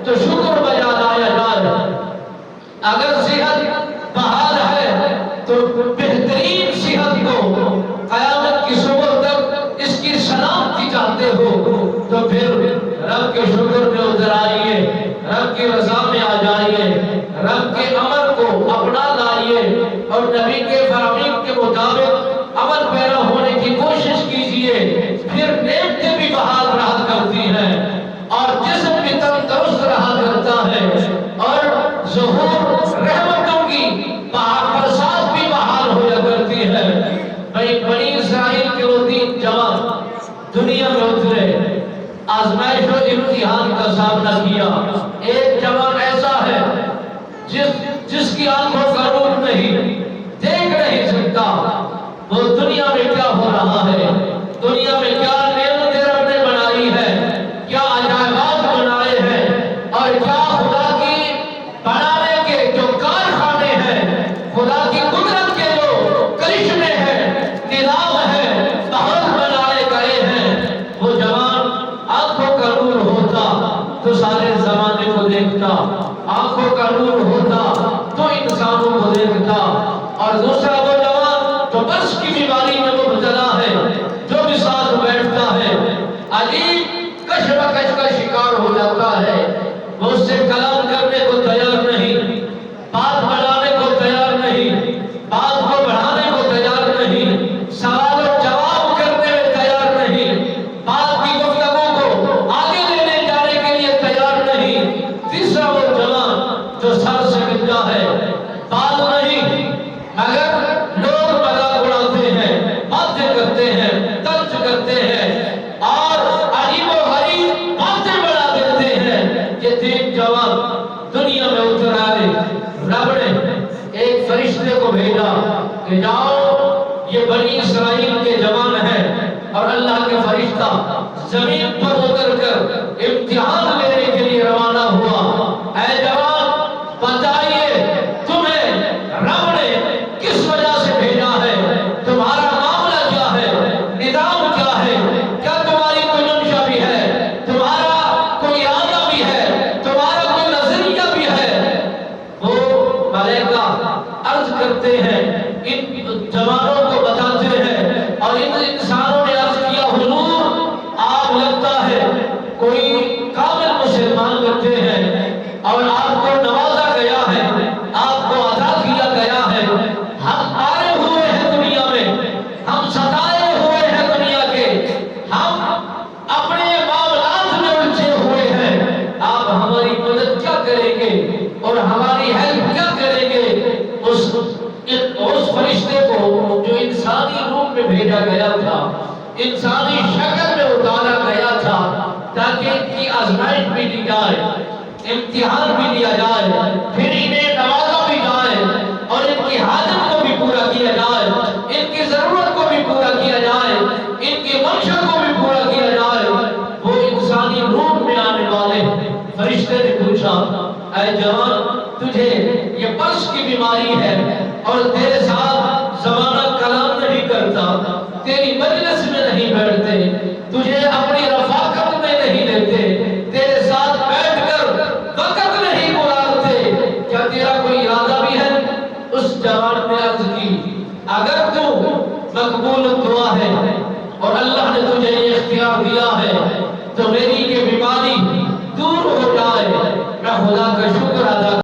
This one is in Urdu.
تو شکر بجا لایا جائے۔ اگر صحت بحال ہے تو بہترین صحت کو قیامت کی صبح تک اس کی سلامتی چاہتے ہو تو پھر رب کے شکر میں اتر آئیے، رب کی رضا میں آ جائیے، رب کے امر کو اپنا لائیے اور نبی کے فرامین کے مطابق عمل پیرا ہونے کی کوشش کیجئے۔ پھر نعمتیں بھی بحال رہا کرتی ہیں اور جسم بھی تندرست رہا کرتا ہے اور ظہور رحمتوں کی برسات بھی بحال ہوا کرتی ہے۔ بنی اسرائیل کے وہ 3 جوان دنیا میں اترے، آزمائش و امتحان کا سامنا کیا۔ ایک جوان ایسا ہے جس کی آنکھوں کا نور نہیں، دیکھ نہیں سکتا وہ دنیا میں کیا ہو رہا ہے، دنیا میں کیا نعمتیں رب نے بنائی ہے، کیا عجائبات بنائے ہیں اور کیا خدا کی بنانے کے جو کارخانے ہیں، خدا کی قدرت کے جو کرشمے ہیں، نظام ہے، بہت بنائے گئے ہیں۔ وہ جوان آنکھوں کا نور ہوتا تو سارے زمانے کو دیکھتا، آنکھوں کا نور ہوتا تو انسانوں کو دیکھتا۔ اور دوسرا وہ جوان جو بس کی بیماری میں مبتلا ہے، جو بھی ساتھ بیٹھتا ہے عجیب کشمکش کا شکار ہو جاتا ہے، وہ اس سے کلام کرنے کو تیار نہیں، بات بڑھانے کو تیار نہیں، بات کو بڑھانے کو تیار نہیں، سوال و جواب کرنے میں تیار نہیں، بات کی گفتگو کو آگے لینے جانے کے لیے تیار نہیں۔ تیسرا وہ جوان جو سر سے گنجا ہے، بات نہیں مگر لوگ مذاق اڑاتے ہیں، باتیں کرتے ہیں، طنز کرتے ہیں اور عجیب و غریب باتیں بڑھا دیتے ہیں۔ یہ 3 جوان دنیا میں اتر آئے، رب نے ایک فرشتے کو بھیجا کہ جاؤ یہ بنی اسرائیل کے جوان ہیں، اور اللہ کے فرشتہ زمین پر اتر کر امتحان لینے کے لیے روانہ ہوا۔ اے جوان بتائیے تمہیں رب نے کس وجہ سے بھیجا ہے، تمہارا معاملہ کیا ہے، نظام کیا ہے، کیا تمہاری کوئی منشا بھی ہے، تمہارا کوئی ارادہ بھی ہے، تمہارا کوئی نظریہ بھی ہے۔ وہ ملائکہ عرض کرتے ہیں، ان جوانوں کو بتاتے ہیں اور ان انسانوں نے عرض کیا حضور آپ لگتا ہے کوئی کامل مسلمان لگتے ہیں اور آپ کو نوازا گیا ہے، آپ کو عطا کیا گیا ہے، ہم آئے ہوئے ہیں دنیا میں، ہم ستائے ہوئے ہیں دنیا کے، ہم اپنے معاملات میں الجھے ہوئے ہیں، آپ ہماری مدد کیا کریں گے اور ہماری ہیلپ کیا کریں گے؟ اس فرشتے کو جو انسانی روپ میں بھیجا گیا تھا، انسانی شکل میں اتارا گیا تھا تاکہ ان کی آزمائش بھی لی جائے، امتحان بھی لیا جائے، پھر انہیں نوازا بھی جائے اور ان کی حاجت کو بھی پورا کیا جائے، ان کی ضرورت کو بھی پورا کیا جائے، ان کی منشا کو بھی پورا کیا جائے۔ وہ انسانی روپ میں آنے والے فرشتے نے پوچھا اے جوان تجھے یہ بس کی بیماری ہے اور تیرے ساتھ زمانہ کلام نہیں کرتا، تیری مجلس میں نہیں بیٹھتے، تجھے اپنی رفاقت میں نہیں لیتے، تیرے ساتھ بیٹھ کر وقت نہیں گزارتے، کیا تیرا کوئی ارادہ بھی ہے؟ اس جوان نے عرض کی اگر تو مقبول دعا ہے اور اللہ نے تجھے یہ اختیار دیا ہے تو میری یہ بیماری دور ہو جائے، میں خدا کا شکر ادا